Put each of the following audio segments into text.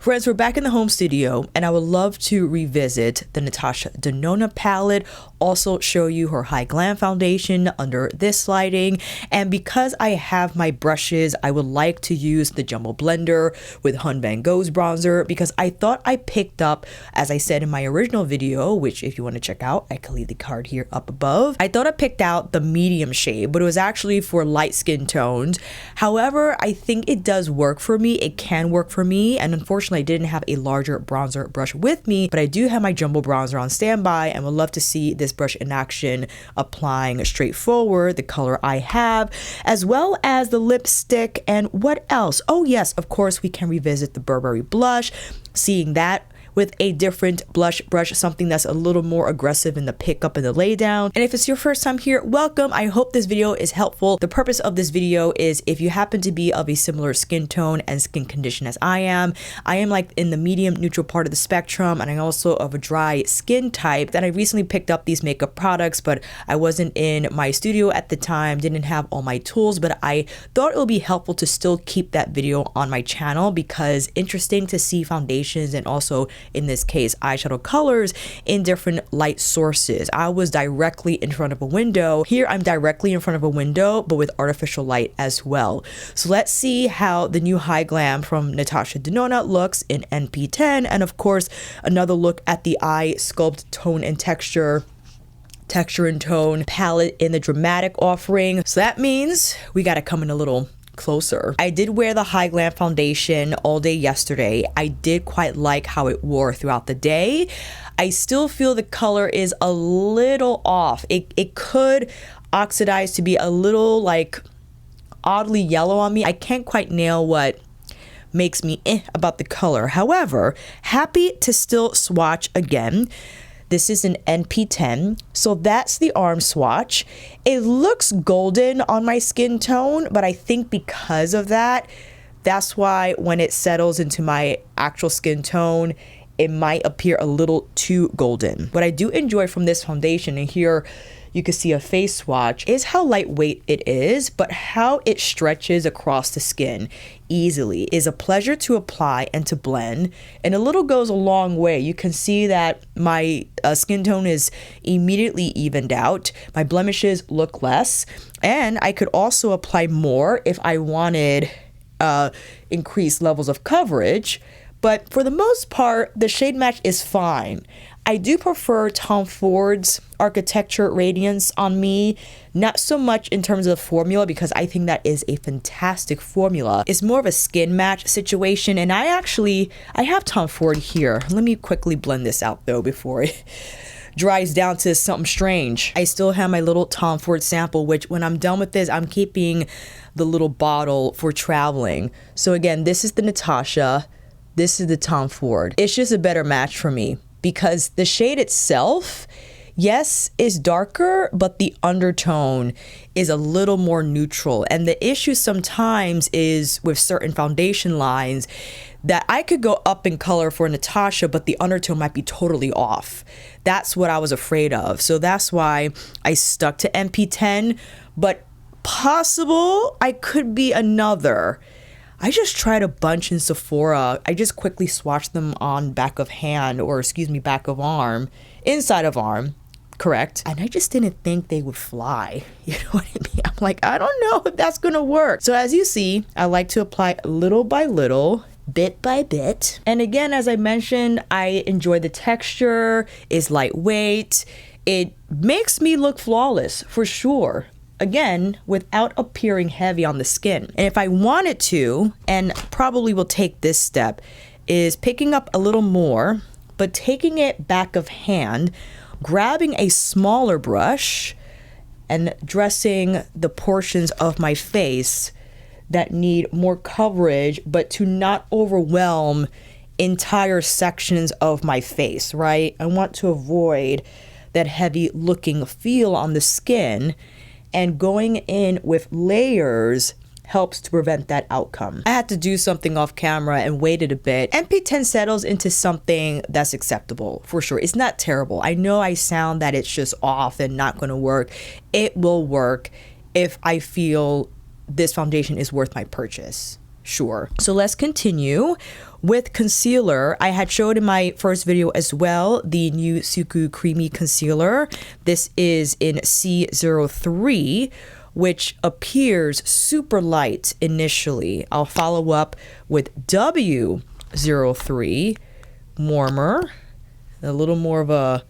Friends, we're back in the home studio and I would love to revisit the Natasha Denona palette, also show you her Hy-Glam foundation under this lighting. And because I have my brushes, I would like to use the Jumbo Blender with Vanngo's bronzer because I thought I picked up, as I said in my original video, which if you want to check out, I can leave the card here up above. I thought I picked out the medium shade, but it was actually for light skin tones. However, I think it does work for me. It can work for me. And unfortunately, I didn't have a larger bronzer brush with me, but I do have my jumbo bronzer on standby and would love to see this brush in action applying straightforward the color I have, as well as the lipstick. And what else? Oh yes, of course, we can revisit the Burberry blush, seeing that with a different blush brush, something that's a little more aggressive in the pickup and the laydown. And if it's your first time here, welcome. I hope this video is helpful. The purpose of this video is if you happen to be of a similar skin tone and skin condition as I am like in the medium neutral part of the spectrum, and I'm also of a dry skin type. That I recently picked up these makeup products, but I wasn't in my studio at the time, didn't have all my tools, but I thought it would be helpful to still keep that video on my channel because interesting to see foundations and also in this case eyeshadow colors in different light sources. I was directly in front of a window. Here I'm directly in front of a window but with artificial light as well. So let's see how the new Hy-Glam from Natasha Denona looks in NP10, and of course another look at the eye sculpt, tone and texture and tone palette in the dramatic offering. So that means we got to come in a little closer. I did wear the Hy-Glam foundation all day yesterday. I did quite like how it wore throughout the day. I still feel the color is a little off. It could oxidize to be a little like oddly yellow on me. I can't quite nail what makes me about the color. However, happy to still swatch again. This is an NP10, so that's the arm swatch. It looks golden on my skin tone, but I think because of that, that's why when it settles into my actual skin tone, it might appear a little too golden. What I do enjoy from this foundation, and here you can see a face swatch, is how lightweight it is, but how it stretches across the skin easily. Is a pleasure to apply and to blend, and a little goes a long way. You can see that my skin tone is immediately evened out. My blemishes look less, and I could also apply more if I wanted increased levels of coverage. But for the most part, the shade match is fine. I do prefer Tom Ford's Architecture Radiance on me, not so much in terms of the formula because I think that is a fantastic formula. It's more of a skin match situation, and I have Tom Ford here. Let me quickly blend this out though before it dries down to something strange. I still have my little Tom Ford sample, which when I'm done with this, I'm keeping the little bottle for traveling. So again, this is the Natasha. This is the Tom Ford. It's just a better match for me because the shade itself, yes, is darker, but the undertone is a little more neutral. And the issue sometimes is with certain foundation lines that I could go up in color for Natasha, but the undertone might be totally off. That's what I was afraid of. So that's why I stuck to NP10, but possible I could be another. I just tried a bunch in Sephora. I just quickly swatched them on back of hand, or excuse me, back of arm, inside of arm, correct? And I just didn't think they would fly. You know what I mean? I'm like, I don't know if that's gonna work. So as you see, I like to apply little by little, bit by bit. And again, as I mentioned, I enjoy the texture, it's lightweight. It makes me look flawless for sure. Again, without appearing heavy on the skin. And if I wanted to, and probably will take this step, is picking up a little more, but taking it back of hand, grabbing a smaller brush and dressing the portions of my face that need more coverage, but to not overwhelm entire sections of my face, right? I want to avoid that heavy looking feel on the skin, and going in with layers helps to prevent that outcome. I had to do something off camera and waited a bit. NP10 settles into something that's acceptable for sure. It's not terrible. I know I sound that it's just off and not gonna work. It will work if I feel this foundation is worth my purchase. sure. So let's continue with concealer. I had showed in my first video as well the new Suqqu Creamy Concealer. This is in C03, which appears super light initially. I'll follow up with W03, warmer, a little more of a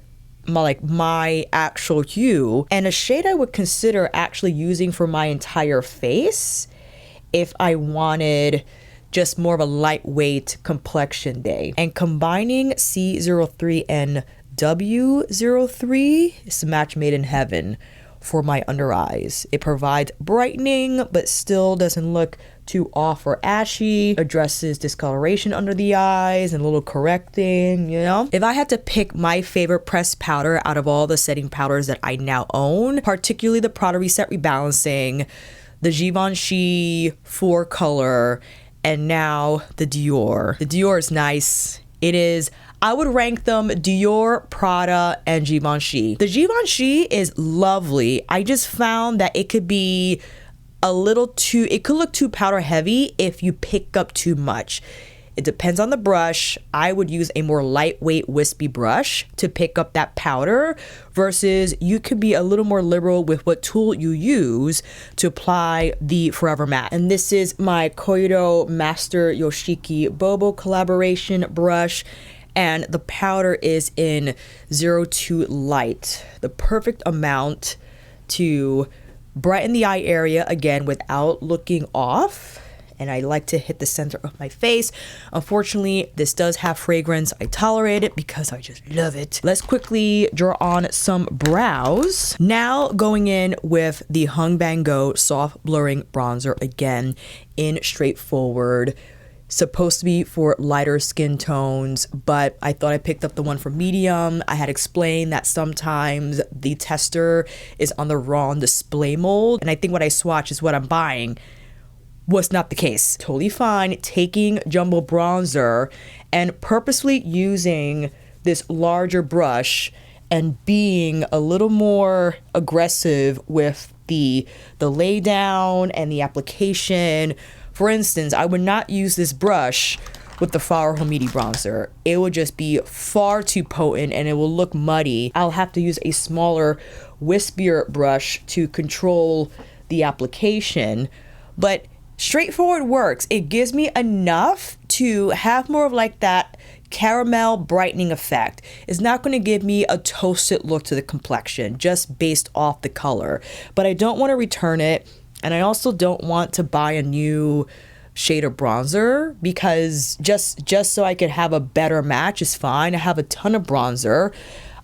like my actual hue, and a shade I would consider actually using for my entire face if I wanted just more of a lightweight complexion day. And combining C03 and W03 is a match made in heaven for my under eyes. It provides brightening but still doesn't look too off or ashy, addresses discoloration under the eyes and a little correcting, you know? If I had to pick my favorite pressed powder out of all the setting powders that I now own, particularly the Prada Reset Rebalancing, the Givenchy 4 color, and now the Dior. The Dior is nice. It is, I would rank them Dior, Prada, and Givenchy. The Givenchy is lovely. I just found that it could be a little too, it could look too powder heavy if you pick up too much. It depends on the brush. I would use a more lightweight wispy brush to pick up that powder versus you could be a little more liberal with what tool you use to apply the Forever Matte. And this is my Koiro Master Yoshiki Bobo collaboration brush. And the powder is in 02 Light, the perfect amount to brighten the eye area again without looking off. And I like to hit the center of my face. Unfortunately, this does have fragrance. I tolerate it because I just love it. Let's quickly draw on some brows. Now going in with the Vanngo Soft Blurring Bronzer again in Straightforward. Supposed to be for lighter skin tones, but I thought I picked up the one for medium. I had explained that sometimes the tester is on the wrong display mold, and I think what I swatch is what I'm buying. Was not the case. Totally fine taking jumbo bronzer and purposely using this larger brush and being a little more aggressive with the lay down and the application. For instance, I would not use this brush with the Flower Homidi bronzer. It would just be far too potent and it will look muddy. I'll have to use a smaller, wispier brush to control the application. But Straightforward works. It gives me enough to have more of like that caramel brightening effect. It's not going to give me a toasted look to the complexion just based off the color. But I don't want to return it. And I also don't want to buy a new shade of bronzer because just so I could have a better match is fine. I have a ton of bronzer.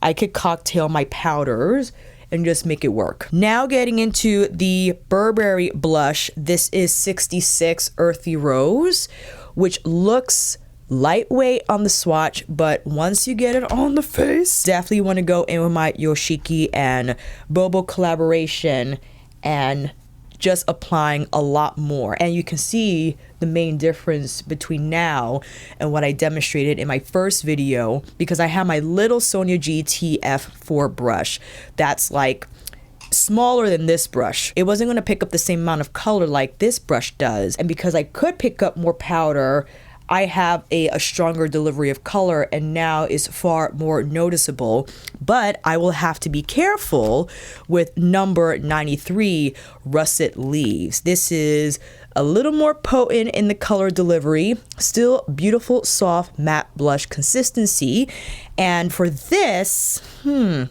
I could cocktail my powders and just make it work. Now getting into the Burberry blush. This is 66 Earthy Rose, which looks lightweight on the swatch, but once you get it on the face, definitely want to go in with my Yoshiki and Bobo collaboration and just applying a lot more. And you can see the main difference between now and what I demonstrated in my first video because I have my little Sonia GTF4 brush that's like smaller than this brush. It wasn't going to pick up the same amount of color like this brush does. And because I could pick up more powder, I have a stronger delivery of color and now is far more noticeable. But I will have to be careful with number 93 Russet Leaves. This is a little more potent in the color delivery, still beautiful soft matte blush consistency. And for this, I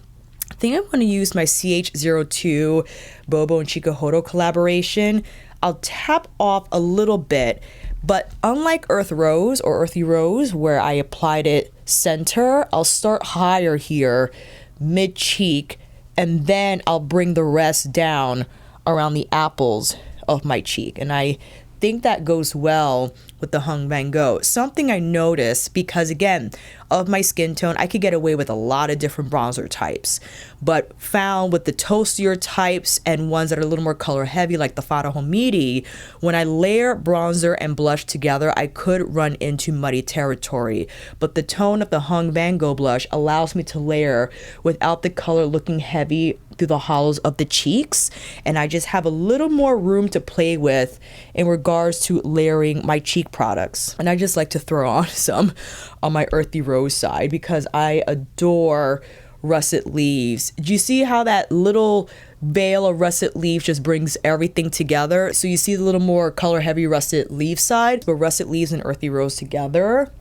think I'm going to use my CH02 Bobo and Chikuhodo collaboration. I'll tap off a little bit. But unlike Earthy Rose, where I applied it center, I'll start higher here, mid-cheek, and then I'll bring the rest down around the apples of my cheek. And I think that goes well with the Vanngo. Something I noticed, because again, of my skin tone, I could get away with a lot of different bronzer types, but found with the toastier types and ones that are a little more color heavy, like the Fata Homidi, when I layer bronzer and blush together, I could run into muddy territory. But the tone of the Vanngo blush allows me to layer without the color looking heavy through the hollows of the cheeks, and I just have a little more room to play with in regards to layering my cheek products. And I just like to throw on some on my Earthy Rose side because I adore russet leaves. Do you see how that little veil of russet leaves just brings everything together? So you see the little more color heavy russet leaf side, but russet leaves and Earthy Rose together.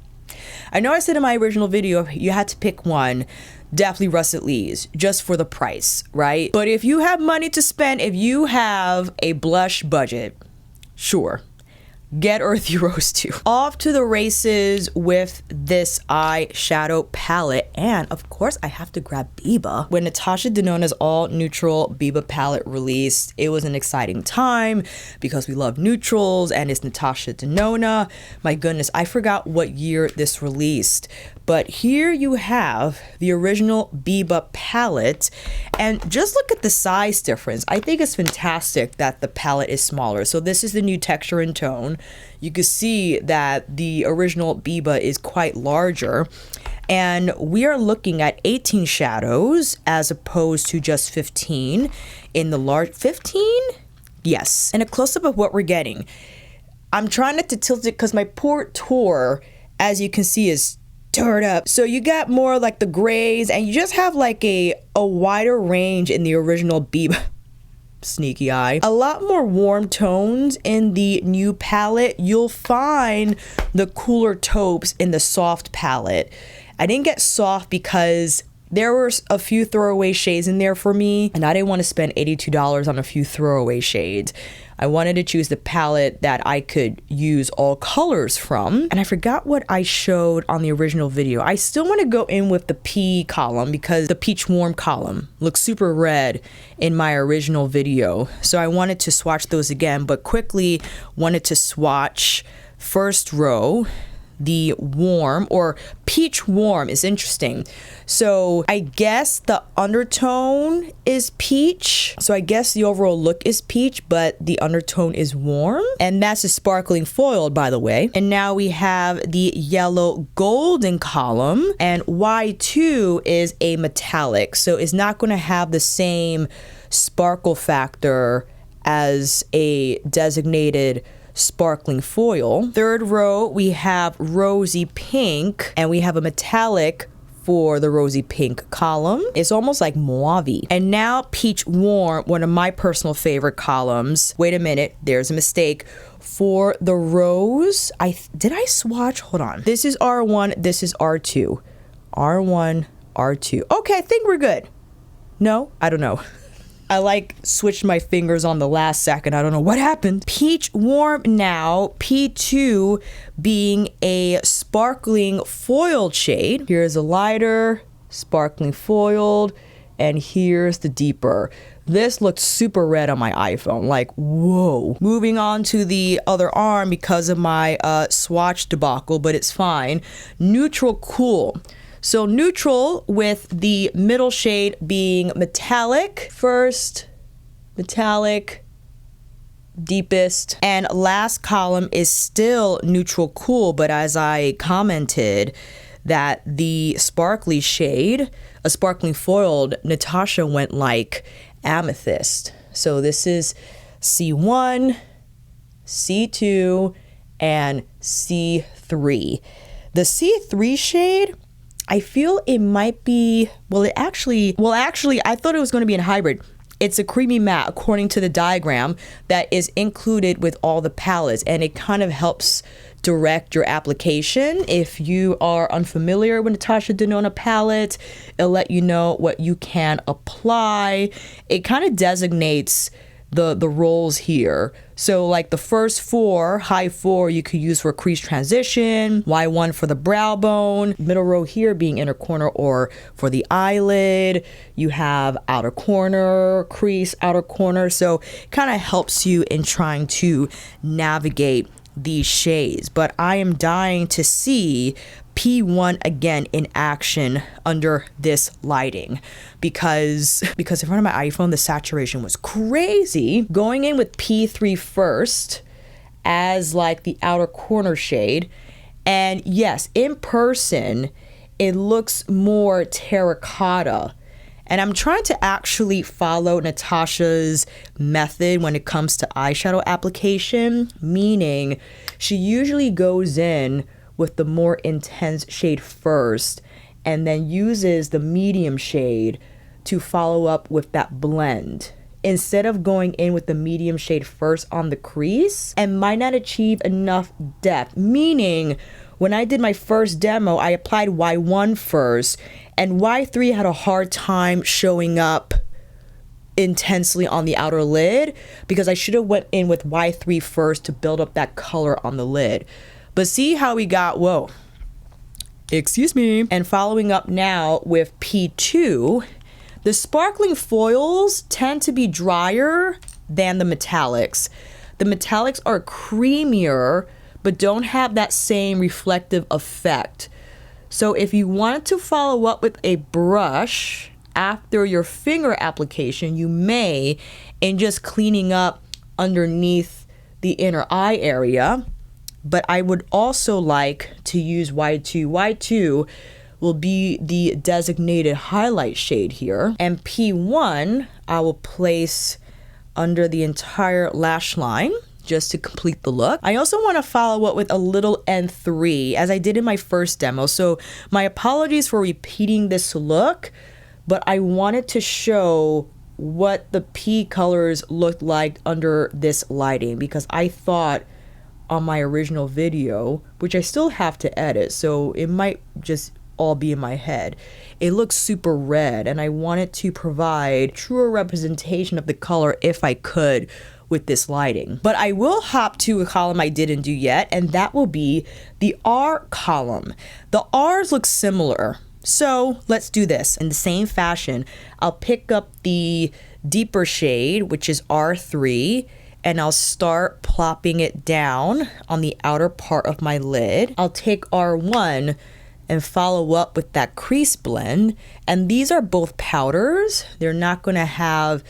I know I said in my original video you had to pick one. Definitely russet leaves, just for the price, right? But if you have money to spend, if you have a blush budget, sure, get Earthy Rose too. Off to the races with this eyeshadow palette. And of course, I have to grab Biba. When Natasha Denona's all neutral Biba palette released, it was an exciting time because we love neutrals and it's Natasha Denona. My goodness, I forgot what year this released. But here you have the original Biba palette, and just look at the size difference. I think it's fantastic that the palette is smaller. So this is the new texture and tone. You can see that the original Biba is quite larger, and we are looking at 18 shadows as opposed to just 15 in the large. 15? Yes. And a close-up of what we're getting. I'm trying not to tilt it because my porteur, as you can see, is stirred up. So you got more like the grays, and you just have like a wider range in the original Biba. Sneaky eye. A lot more warm tones in the new palette. You'll find the cooler taupes in the soft palette. I didn't get soft because there were a few throwaway shades in there for me, and I didn't want to spend $82 on a few throwaway shades. I wanted to choose the palette that I could use all colors from. And I forgot what I showed on the original video. I still want to go in with the P column because the peach warm column looks super red in my original video. So I wanted to swatch those again, but quickly wanted to swatch first row. The warm or peach warm is interesting. So I guess the undertone is peach. So I guess the overall look is peach, but the undertone is warm. And that's a sparkling foiled, by the way. And now we have the yellow golden column, and Y2 is a metallic. So it's not going to have the same sparkle factor as a designated sparkling foil. Third row, we have rosy pink, and we have a metallic for the rosy pink column. It's almost like mauve. And now peach warm, one of my personal favorite columns. Wait a minute, there's a mistake. For the rose, did I swatch? Hold on. This is R1, this is R2. R1, R2. Okay, I think we're good. No, I don't know. I like switched my fingers on the last second. I don't know what happened. Peach warm now, P2 being a sparkling foiled shade. Here's a lighter, sparkling foiled, and here's the deeper. This looked super red on my iPhone, like whoa. Moving on to the other arm because of my swatch debacle, but it's fine. Neutral cool. So neutral with the middle shade being metallic. First, metallic, deepest. And last column is still neutral cool, but as I commented that the sparkly shade, a sparkling foiled, Natasha went like amethyst. So this is C1, C2, and C3. The C3 shade, I feel it might be, actually, I thought it was going to be in hybrid. It's a creamy matte according to the diagram that is included with all the palettes, and it kind of helps direct your application. If you are unfamiliar with Natasha Denona palette, it'll let you know what you can apply. It kind of designates the roles here. So like the first four, high four, you could use for crease transition, Y1 for the brow bone, middle row here being inner corner or for the eyelid. You have outer corner, crease, outer corner. So it kind of helps you in trying to navigate these shades. But I am dying to see P1 again in action under this lighting because in front of my iPhone the saturation was crazy. Going in with P3 first as like the outer corner shade, and yes, in person it looks more terracotta, And I'm trying to actually follow Natasha's method when it comes to eyeshadow application, meaning she usually goes in with the more intense shade first and then uses the medium shade to follow up with that blend, instead of going in with the medium shade first on the crease and might not achieve enough depth. Meaning, when I did my first demo, I applied Y1 first, and Y3 had a hard time showing up intensely on the outer lid because I should have went in with Y3 first to build up that color on the lid. But see how we got, whoa, excuse me. And following up now with P2, the sparkling foils tend to be drier than the metallics. The metallics are creamier, but don't have that same reflective effect. So if you wanted to follow up with a brush after your finger application, you may, in just cleaning up underneath the inner eye area. But I would also like to use Y2. Y2 will be the designated highlight shade here. And P1, I will place under the entire lash line just to complete the look. I also want to follow up with a little N3 as I did in my first demo. So my apologies for repeating this look, but I wanted to show what the P colors looked like under this lighting because I thought on my original video, which I still have to edit, so it might just all be in my head, it looks super red, and I wanted to provide truer representation of the color if I could with this lighting. But I will hop to a column I didn't do yet, and that will be the R column. The R's look similar, so let's do this. In the same fashion, I'll pick up the deeper shade, which is R3, and I'll start plopping it down on the outer part of my lid. I'll take R1 and follow up with that crease blend. And these are both powders. They're not gonna have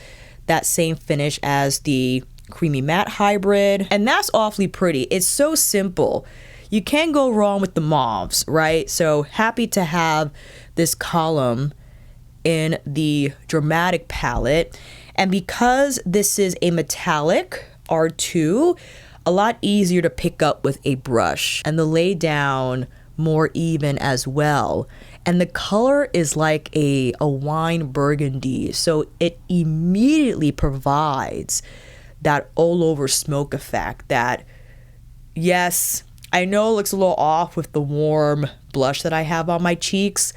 that same finish as the creamy matte hybrid. And that's awfully pretty. It's so simple. You can't go wrong with the mauves, right? So happy to have this column in the dramatic palette. And because this is a metallic R2, a lot easier to pick up with a brush, and the lay down more even as well. And the color is like a wine burgundy, so it immediately provides that all over smoke effect that, yes, I know it looks a little off with the warm blush that I have on my cheeks,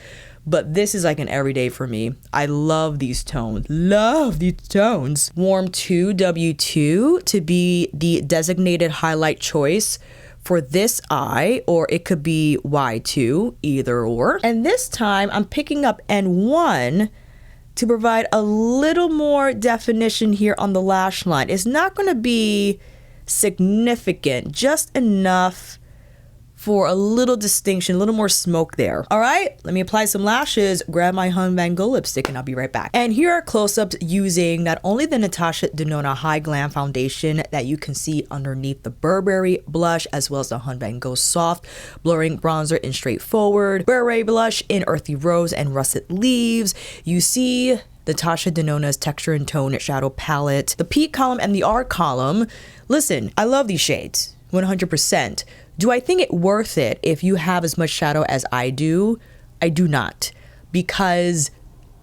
but this is like an everyday for me. I love these tones. Love these tones. Warm 2 W2 to be the designated highlight choice for this eye, or it could be Y2, either or. And this time I'm picking up N1 to provide a little more definition here on the lash line. It's not going to be significant, just enough for a little distinction, a little more smoke there. All right, let me apply some lashes, grab my Vanngo lipstick, and I'll be right back. And here are close-ups using not only the Natasha Denona Hy-Glam foundation that you can see underneath the Burberry blush, as well as the Vanngo soft blurring bronzer in Straightforward, Burberry blush in Earthy Rose and Russet Leaves. You see Natasha Denona's Texture and Tone shadow palette, the P column and the R column. Listen, I love these shades, 100%. Do I think it worth it if you have as much shadow as I do? I do not, because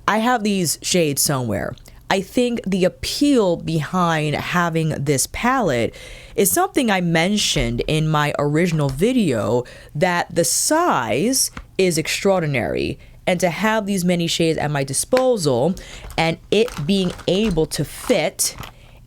I have these shades somewhere. I think the appeal behind having this palette is something I mentioned in my original video, that the size is extraordinary. And to have these many shades at my disposal and it being able to fit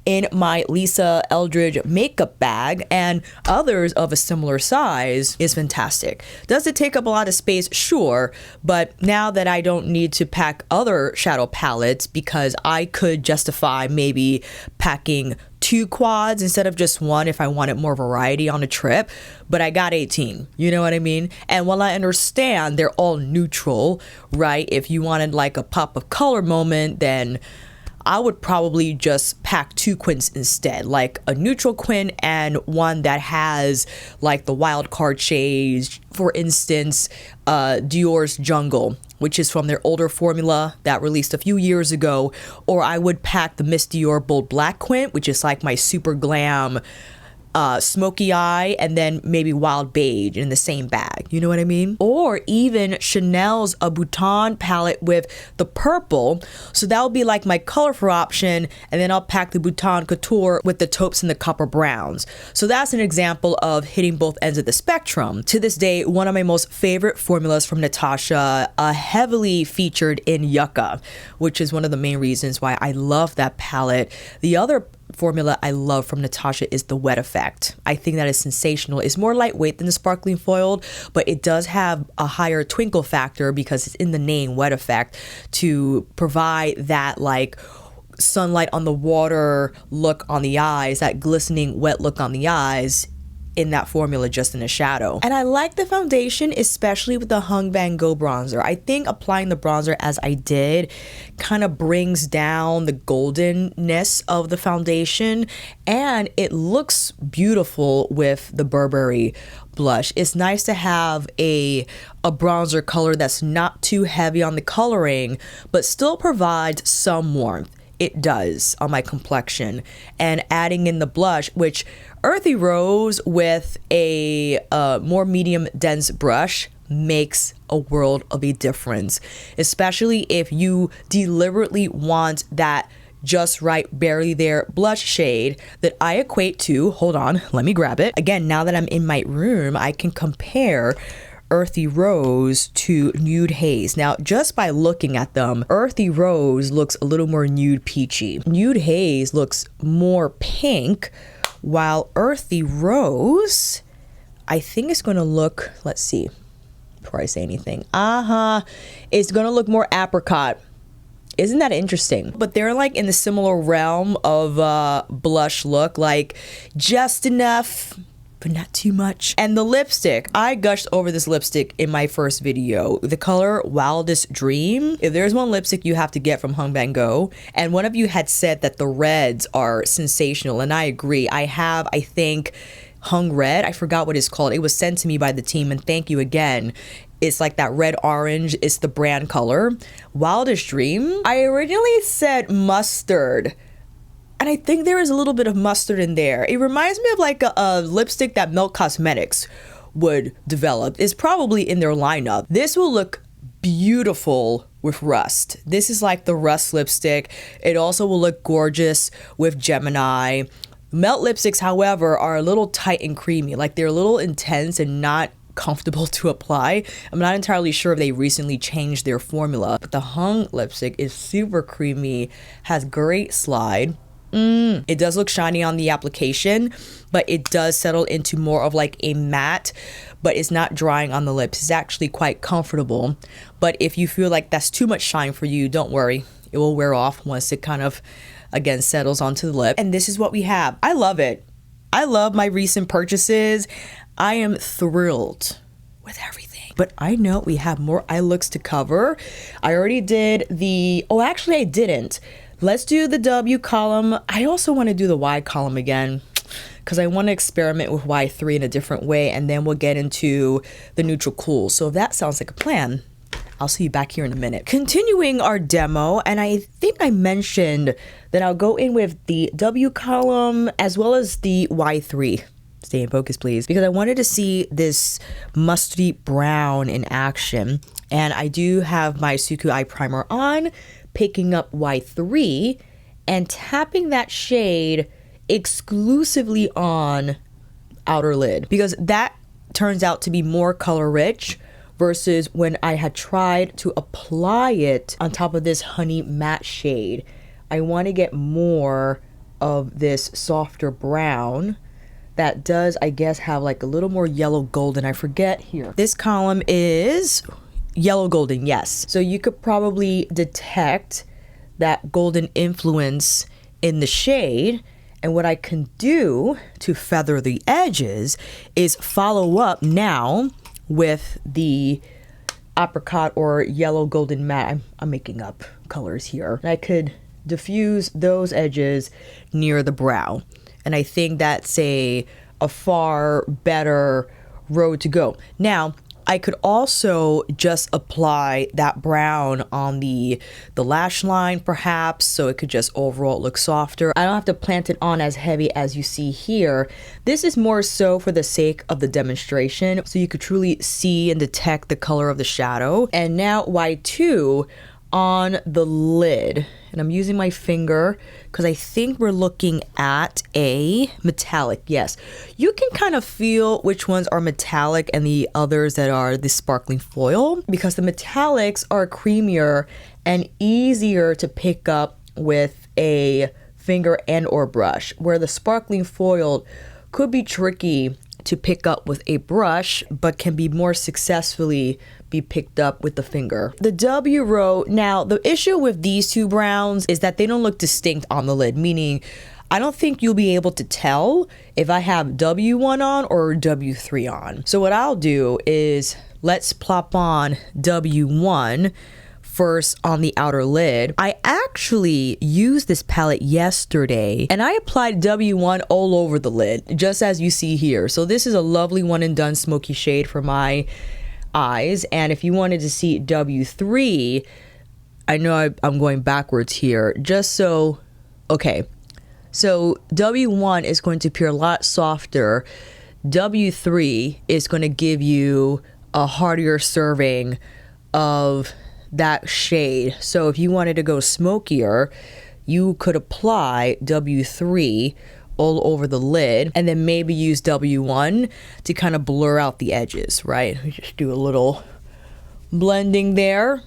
in my Lisa Eldridge makeup bag and others of a similar size is fantastic. Does it take up a lot of space? Sure, but now that I don't need to pack other shadow palettes, because I could justify maybe packing 2 quads instead of just 1 if I wanted more variety on a trip, but I got 18, you know what I mean? And while I understand they're all neutral, right? If you wanted like a pop of color moment, then I would probably just pack 2 quints instead, like a neutral quint and one that has like the wild card shades. For instance, Dior's Jungle, which is from their older formula that released a few years ago. Or I would pack the Miss Dior Bold Black quint, which is like my super glam smoky eye, and then maybe wild beige in the same bag, you know what I mean? Or even Chanel's a Bouton palette with the purple, so that would be like my colorful option, and then I'll pack the Bouton Couture with the taupes and the copper browns. So that's an example of hitting both ends of the spectrum. To this day, one of my most favorite formulas from Natasha, heavily featured in Yucca, which is one of the main reasons why I love that palette. The other formula I love from Natasha is the Wet Effect. I think that is sensational. It's more lightweight than the sparkling foiled, but it does have a higher twinkle factor because it's in the name, Wet Effect, to provide that like sunlight on the water look on the eyes, that glistening wet look on the eyes in that formula just in a shadow. And I like the foundation, especially with the Vanngo bronzer. I think applying the bronzer as I did kind of brings down the goldenness of the foundation, and it looks beautiful with the Burberry blush. It's nice to have a bronzer color that's not too heavy on the coloring, but still provides some warmth. It does on my complexion. And adding in the blush, which Earthy Rose with a more medium dense brush makes a world of a difference, especially if you deliberately want that just right, barely there blush shade that I equate to, hold on, let me grab it. Again, now that I'm in my room, I can compare Earthy Rose to Nude Haze. Now, just by looking at them, Earthy Rose looks a little more nude peachy. Nude Haze looks more pink, while Earthy Rose, I think it's gonna look, let's see, before I say anything, it's gonna look more apricot. Isn't that interesting? But they're like in the similar realm of blush look, like just enough, but not too much. And the lipstick, I gushed over this lipstick in my first video. The color Wildest Dream. If there's one lipstick you have to get from Vanngo, and one of you had said that the reds are sensational, and I agree. I have, I think, Hung Red. I forgot what it's called. It was sent to me by the team, and thank you again. It's like that red orange. It's the brand color. Wildest Dream. I originally said mustard, and I think there is a little bit of mustard in there. It reminds me of like a lipstick that Milk Cosmetics would develop. It's probably in their lineup. This will look beautiful with Rust. This is like the Rust lipstick. It also will look gorgeous with Gemini. Melt lipsticks, however, are a little tight and creamy. Like they're a little intense and not comfortable to apply. I'm not entirely sure if they recently changed their formula, but the Hung lipstick is super creamy, has great slide. It does look shiny on the application, but it does settle into more of like a matte, but it's not drying on the lips. It's actually quite comfortable. But if you feel like that's too much shine for you, don't worry. It will wear off once it kind of, again, settles onto the lip. And this is what we have. I love it. I love my recent purchases. I am thrilled with everything. But I know we have more eye looks to cover. I already did the, oh, actually I didn't. Let's do the W column. I also want to do the Y column again because I want to experiment with Y3 in a different way, and then we'll get into the neutral cool. So if that sounds like a plan, I'll see you back here in a minute. Continuing our demo, and I think I mentioned that I'll go in with the W column as well as the Y3. Stay in focus, please, because I wanted to see this mustardy brown in action. And I do have my Suqqu eye primer on, picking up Y3 and tapping that shade exclusively on outer lid, because that turns out to be more color rich versus when I had tried to apply it on top of this honey matte shade. I want to get more of this softer brown that does, I guess, have like a little more yellow golden. I forget here. This column is yellow golden, yes. So you could probably detect that golden influence in the shade. And what I can do to feather the edges is follow up now with the apricot or yellow golden matte. I'm making up colors here. And I could diffuse those edges near the brow. And I think that's a far better road to go. Now, I could also just apply that brown on the lash line perhaps, so it could just overall look softer. I don't have to plant it on as heavy as you see here. This is more so for the sake of the demonstration, so you could truly see and detect the color of the shadow. And now Y2 on the lid, and I'm using my finger because I think we're looking at a metallic. Yes, you can kind of feel which ones are metallic and the others that are the sparkling foil, because the metallics are creamier and easier to pick up with a finger and or brush, where the sparkling foil could be tricky to pick up with a brush, but can be more successfully be picked up with the finger. The W row, now the issue with these two browns is that they don't look distinct on the lid, meaning I don't think you'll be able to tell if I have W1 on or W3 on. So what I'll do is let's plop on W1 first on the outer lid. I actually used this palette yesterday and I applied W1 all over the lid, just as you see here. So this is a lovely one and done smoky shade for my eyes. And if you wanted to see W3, I know I'm going backwards here, just so, okay. So W1 is going to appear a lot softer. W3 is going to give you a heartier serving of that shade. So if you wanted to go smokier, you could apply W3 all over the lid and then maybe use W1 to kind of blur out the edges, right? We just do a little blending there.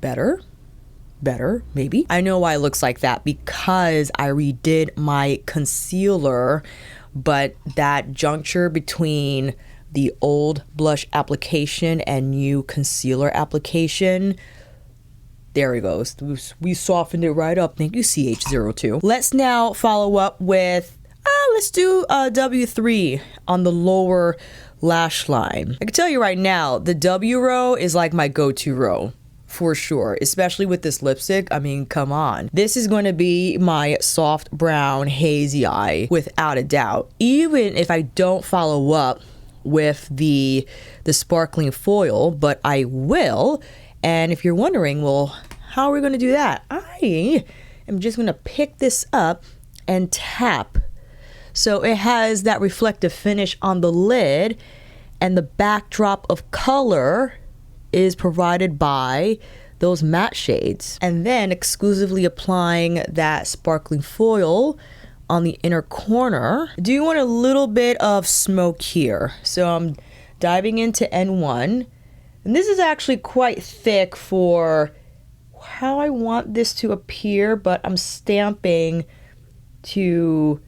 Better, maybe. I know why it looks like that, because I redid my concealer, but that juncture between the old blush application and new concealer application, there it goes. We softened it right up. Thank you, CH02. Let's now follow up with, let's do W3 on the lower lash line. I can tell you right now, the W row is like my go-to row for sure, especially with this lipstick. I mean, come on. This is going to be my soft brown hazy eye without a doubt. Even if I don't follow up with the sparkling foil, but I will. And if you're wondering, well, how are we going to do that? I am just going to pick this up and tap. So it has that reflective finish on the lid, and the backdrop of color is provided by those matte shades. And then exclusively applying that sparkling foil on the inner corner. Do you want a little bit of smoke here? So I'm diving into N1. And this is actually quite thick for how I want this to appear, but I'm stamping to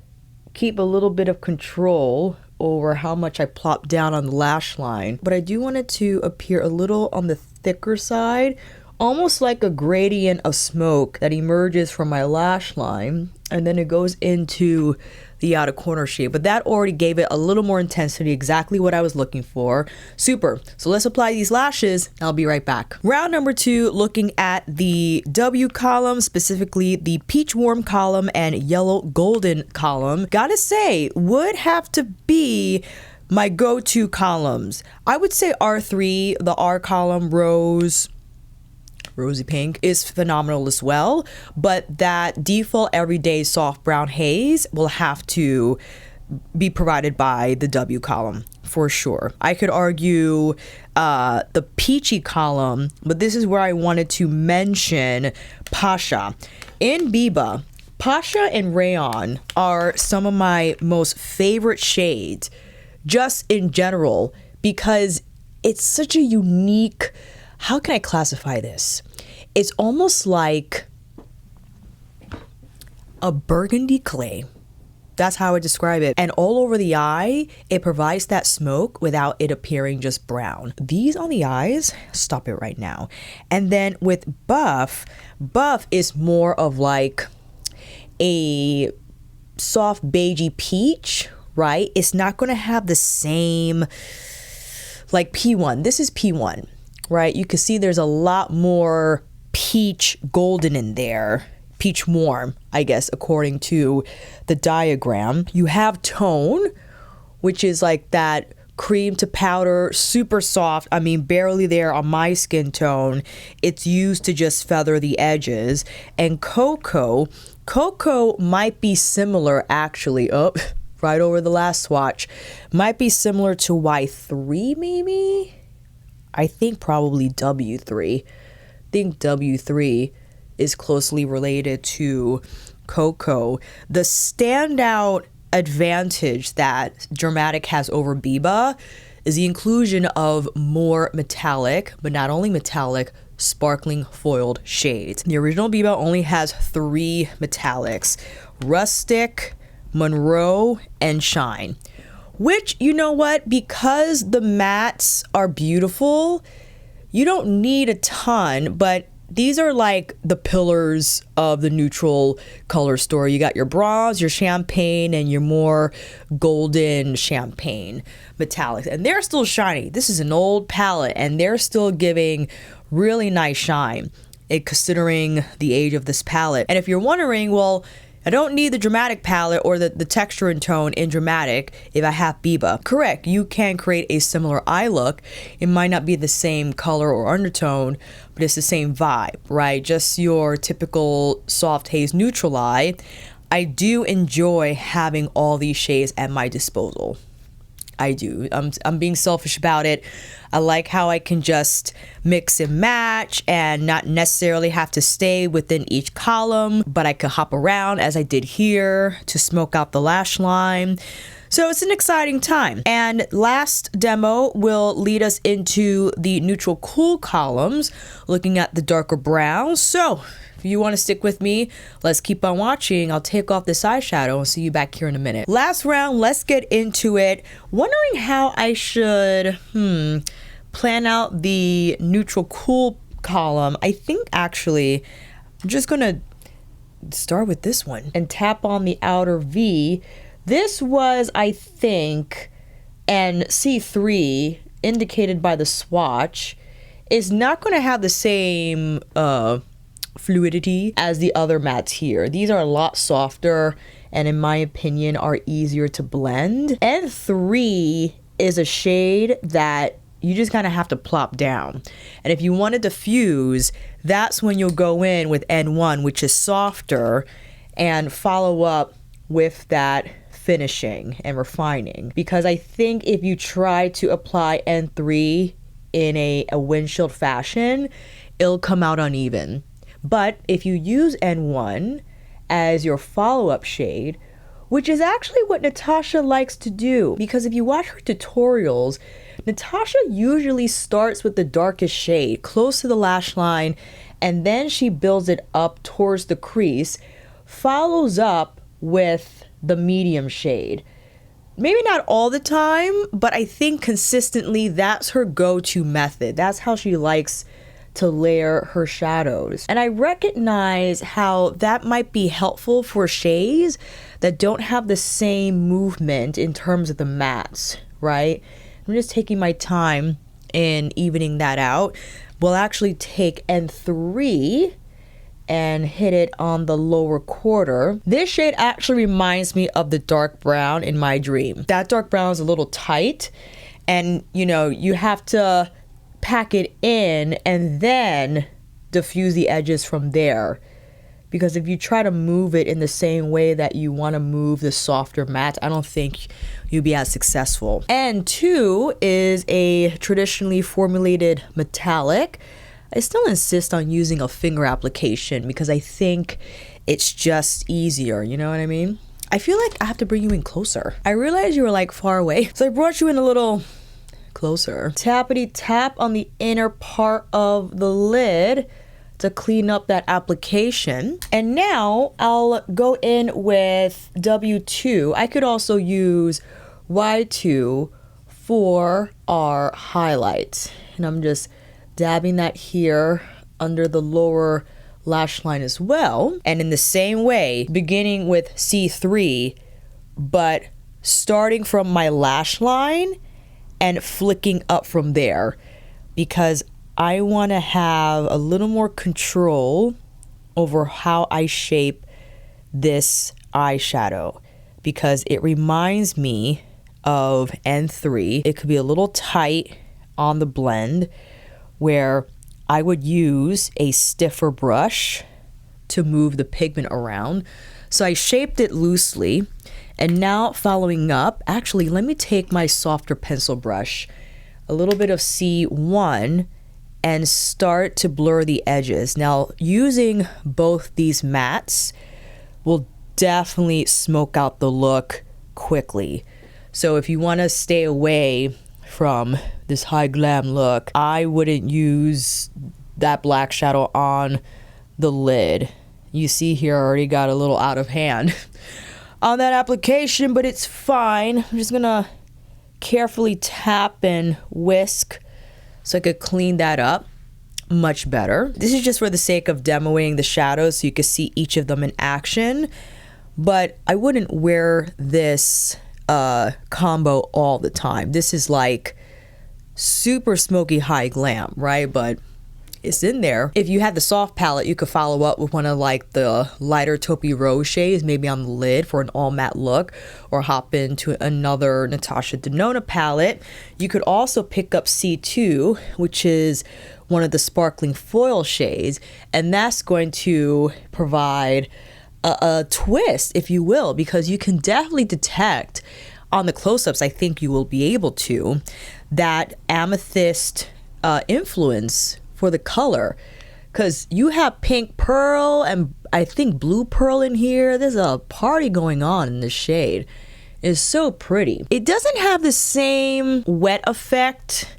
keep a little bit of control over how much I plop down on the lash line. But I do want it to appear a little on the thicker side, almost like a gradient of smoke that emerges from my lash line, and then it goes into the outer corner shape. But that already gave it a little more intensity, exactly what I was looking for. Super. So let's apply these lashes. I'll be right back. Round number 2, looking at the W column, specifically the peach warm column and yellow golden column. Gotta say, would have to be my go-to columns. I would say R3, the R column, rosy pink, is phenomenal as well, but that default everyday soft brown haze will have to be provided by the W column for sure. I could argue the peachy column, but this is where I wanted to mention Pasha. In Biba, Pasha and Rayon are some of my most favorite shades just in general, because it's such a unique, how can I classify this? It's almost like a burgundy clay. That's how I describe it. And all over the eye, it provides that smoke without it appearing just brown. These on the eyes, stop it right now. And then with Buff is more of like a soft beigey peach, right? It's not going to have the same, like P1. This is P1. Right, you can see there's a lot more peach golden in there. peach warm, I guess, according to the diagram. You have tone, which is like that cream to powder, super soft. I mean, barely there on my skin tone. It's used to just feather the edges. And cocoa might be similar, actually. Oh, right over the last swatch. Might be similar to Y3, maybe? I think probably W3. I think W3 is closely related to cocoa. The standout advantage that Dramatic has over Biba is the inclusion of more metallic, but not only metallic, sparkling foiled shades. The original Biba only has 3 metallics: Rustic, Monroe, and Shine. Which, you know what, because the mattes are beautiful, you don't need a ton, but these are like the pillars of the neutral color story. You got your bronze, your champagne, and your more golden champagne metallics. And they're still shiny. This is an old palette, and they're still giving really nice shine, considering the age of this palette. And if you're wondering, well, I don't need the Dramatic palette or the texture and tone in Dramatic if I have Biba. Correct, you can create a similar eye look. It might not be the same color or undertone, but it's the same vibe, right? Just your typical soft haze neutral eye. I do enjoy having all these shades at my disposal. I do. I'm being selfish about it. I like how I can just mix and match and not necessarily have to stay within each column, but I could hop around as I did here to smoke out the lash line. So it's an exciting time. And last demo will lead us into the neutral cool columns, looking at the darker browns. So if you want to stick with me, let's keep on watching. I'll take off this eyeshadow and see you back here in a minute. Last round, let's get into it. Wondering how I should plan out the neutral cool column. I think actually I'm just gonna start with this one and tap on the outer V. This was, I think, and C3 indicated by the swatch is not going to have the same fluidity as the other mattes here. These are a lot softer and in my opinion are easier to blend. N3 is a shade that you just kind of have to plop down. And if you want to diffuse, that's when you'll go in with N1, which is softer, and follow up with that finishing and refining. Because I think if you try to apply N3 in a windshield fashion, it'll come out uneven. But if you use N1 as your follow-up shade, which is actually what Natasha likes to do, because if you watch her tutorials, Natasha usually starts with the darkest shade close to the lash line, and then she builds it up towards the crease, follows up with the medium shade. Maybe not all the time, but I think consistently that's her go-to method. That's how she likes to layer her shadows. And I recognize how that might be helpful for shades that don't have the same movement in terms of the mattes, right? I'm just taking my time in evening that out. We'll actually take N3 and hit it on the lower quarter. This shade actually reminds me of the dark brown in My Dream. That dark brown is a little tight, and you know, you have to pack it in and then diffuse the edges from there. Because if you try to move it in the same way that you want to move the softer matte, I don't think you'll be as successful. N2 is a traditionally formulated metallic. I still insist on using a finger application because I think it's just easier, you know what I mean? I feel like I have to bring you in closer. I realized you were like far away, so I brought you in a little closer. Tappity tap on the inner part of the lid to clean up that application. And now I'll go in with W2. I could also use Y2 for our highlight. And I'm just dabbing that here under the lower lash line as well. And in the same way, beginning with C3, but starting from my lash line and flicking up from there, because I want to have a little more control over how I shape this eyeshadow because it reminds me of N3. It could be a little tight on the blend where I would use a stiffer brush to move the pigment around. So I shaped it loosely, and now following up, actually let me take my softer pencil brush, a little bit of C1, and start to blur the edges. Now using both these mattes will definitely smoke out the look quickly. So if you want to stay away from this Hy-Glam look, I wouldn't use that black shadow on the lid. You see here I already got a little out of hand on that application, but it's fine. I'm just gonna carefully tap and whisk so I could clean that up much better. This is just for the sake of demoing the shadows so you can see each of them in action, but I wouldn't wear this combo all the time. This is like super smoky Hy-Glam, right? But it's in there. If you had the soft palette, you could follow up with one of like the lighter taupey rose shades, maybe on the lid for an all matte look, or hop into another Natasha Denona palette. You could also pick up C2, which is one of the sparkling foil shades, and that's going to provide a twist, if you will, because you can definitely detect on the close-ups, I think you will be able to, that amethyst influence for the color, because you have pink pearl and I think blue pearl in here. There's a party going on in this shade. It's so pretty. It doesn't have the same wet effect.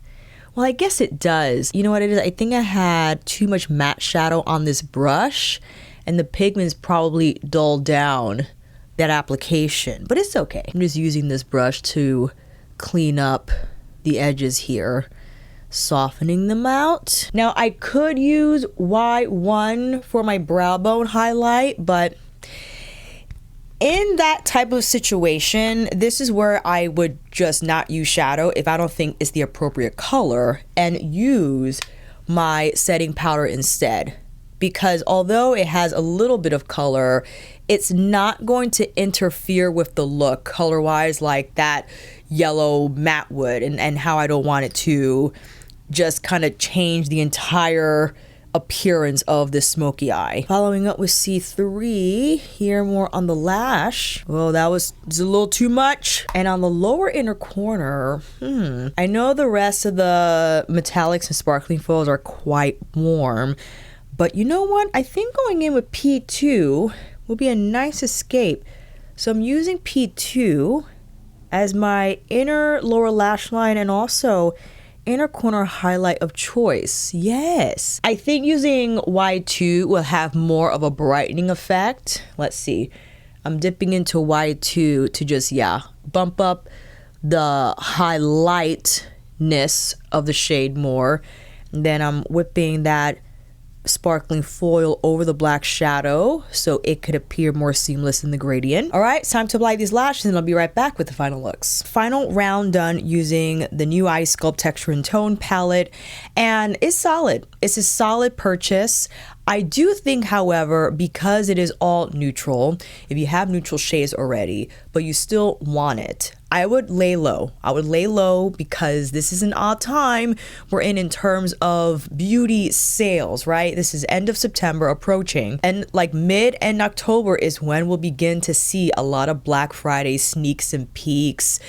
Well, I guess it does. You know what it is? I think I had too much matte shadow on this brush and the pigment's probably dulled down that application, but it's okay. I'm just using this brush to clean up the edges here, softening them out. Now I could use Y1 for my brow bone highlight, but in that type of situation, this is where I would just not use shadow if I don't think it's the appropriate color and use my setting powder instead. Because although it has a little bit of color, it's not going to interfere with the look color-wise like that yellow matte would, and how I don't want it to just kind of change the entire appearance of this smoky eye. Following up with C3 here, more on the lash. Well, that was a little too much. And on the lower inner corner, I know the rest of the metallics and sparkling foils are quite warm, but you know what? I think going in with P2 will be a nice escape. So I'm using P2 as my inner lower lash line and also inner corner highlight of choice. Yes. I think using Y2 will have more of a brightening effect. Let's see. I'm dipping into Y2 to just, bump up the highlightness of the shade more. And then I'm whipping that sparkling foil over the black shadow so it could appear more seamless in the gradient. All right, it's time to apply these lashes and I'll be right back with the final looks. Final round done using the new Eye Sculpt Texture and Tone palette, and it's solid. It's a solid purchase. I do think, however, because it is all neutral, if you have neutral shades already, but you still want it, I would lay low. I would lay low because this is an odd time we're in terms of beauty sales, right? This is end of September approaching, and like mid-end October is when we'll begin to see a lot of Black Friday sneaks and peeks,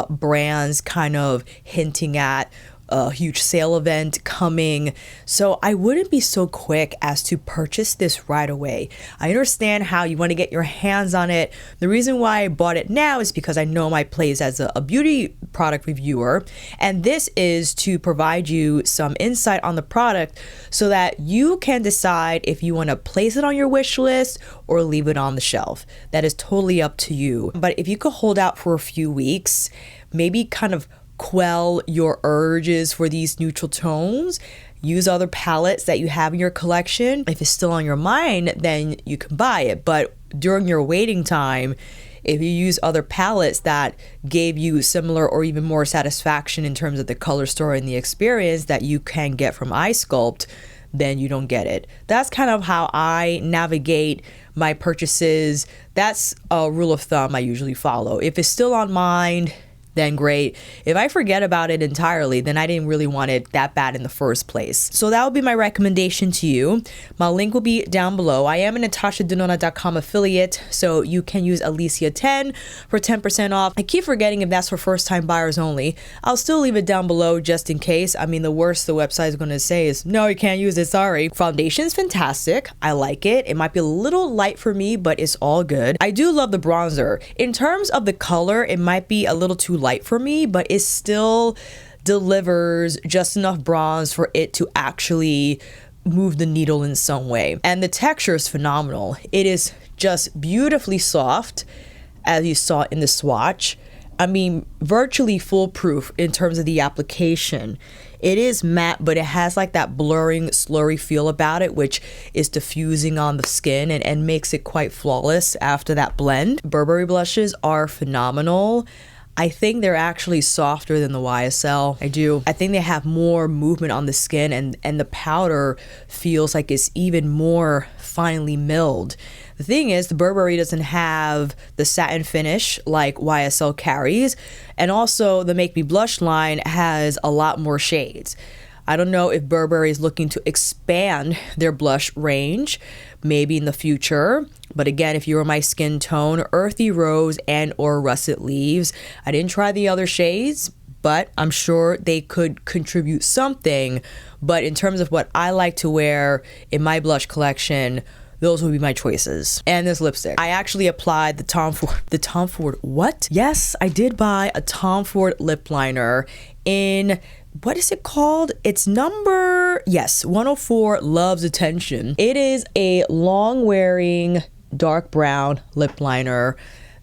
brands kind of hinting at a huge sale event coming. So I wouldn't be so quick as to purchase this right away. I understand how you want to get your hands on it. The reason why I bought it now is because I know my place as a beauty product reviewer, and this is to provide you some insight on the product so that you can decide if you want to place it on your wish list or leave it on the shelf. That is totally up to you. But if you could hold out for a few weeks, maybe kind of quell your urges for these neutral tones, use other palettes that you have in your collection. If it's still on your mind, then you can buy it. But during your waiting time, if you use other palettes that gave you similar or even more satisfaction in terms of the color story and the experience that you can get from Eye Sculpt, then you don't get it. That's kind of how I navigate my purchases. That's a rule of thumb I usually follow. If it's still on mind, then great. If I forget about it entirely, then I didn't really want it that bad in the first place. So that would be my recommendation to you. My link will be down below. I am a NatashaDenona.com affiliate, so you can use Alicia10 for 10% off. I keep forgetting if that's for first time buyers only. I'll still leave it down below just in case. I mean, the worst the website is going to say is, no, you can't use it, sorry. Foundation's fantastic. I like it. It might be a little light for me, but it's all good. I do love the bronzer. In terms of the color, it might be a little too light for me, but it still delivers just enough bronze for it to actually move the needle in some way. And the texture is phenomenal. It is just beautifully soft, as you saw in the swatch. I mean, virtually foolproof in terms of the application. It is matte, but it has like that blurring, slurry feel about it, which is diffusing on the skin and makes it quite flawless after that blend. Burberry blushes are phenomenal. I think they're actually softer than the YSL. I do. I think they have more movement on the skin, and the powder feels like it's even more finely milled. The thing is, the Burberry doesn't have the satin finish like YSL carries, and also the Make Me Blush line has a lot more shades. I don't know if Burberry is looking to expand their blush range, maybe in the future. But again, if you're my skin tone, Earthy Rose and or Russet Leaves. I didn't try the other shades, but I'm sure they could contribute something. But in terms of what I like to wear in my blush collection, those would be my choices. And this lipstick, I actually applied the Tom Ford, what? Yes, I did buy a Tom Ford lip liner in, what is it called? It's number, yes, 104 Loves Attention. It is a long wearing dark brown lip liner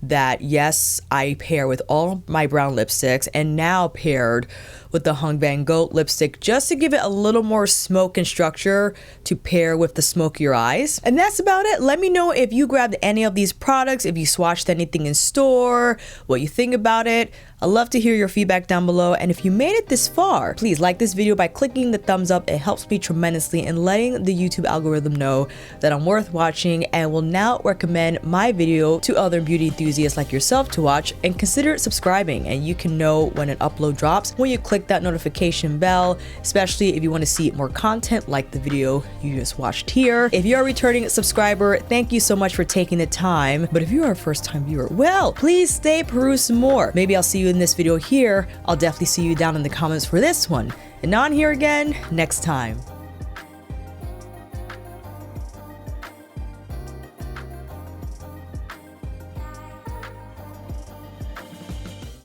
that, yes, I pair with all my brown lipsticks, and now paired with the Vanngo lipstick just to give it a little more smoke and structure to pair with the smokier eyes. And that's about it. Let me know if you grabbed any of these products, if you swatched anything in store, what you think about it. I'd love to hear your feedback down below. And if you made it this far, please like this video by clicking the thumbs up. It helps me tremendously in letting the YouTube algorithm know that I'm worth watching, and will now recommend my video to other beauty enthusiasts like yourself to watch. And consider subscribing, and you can know when an upload drops when you click that notification bell, especially if you want to see more content like the video you just watched here. If you're a returning subscriber, thank you so much for taking the time. But if you are a first-time viewer, well, please stay, peruse some more. Maybe I'll see you in this video here. I'll definitely see you down in the comments for this one. And on here again next time.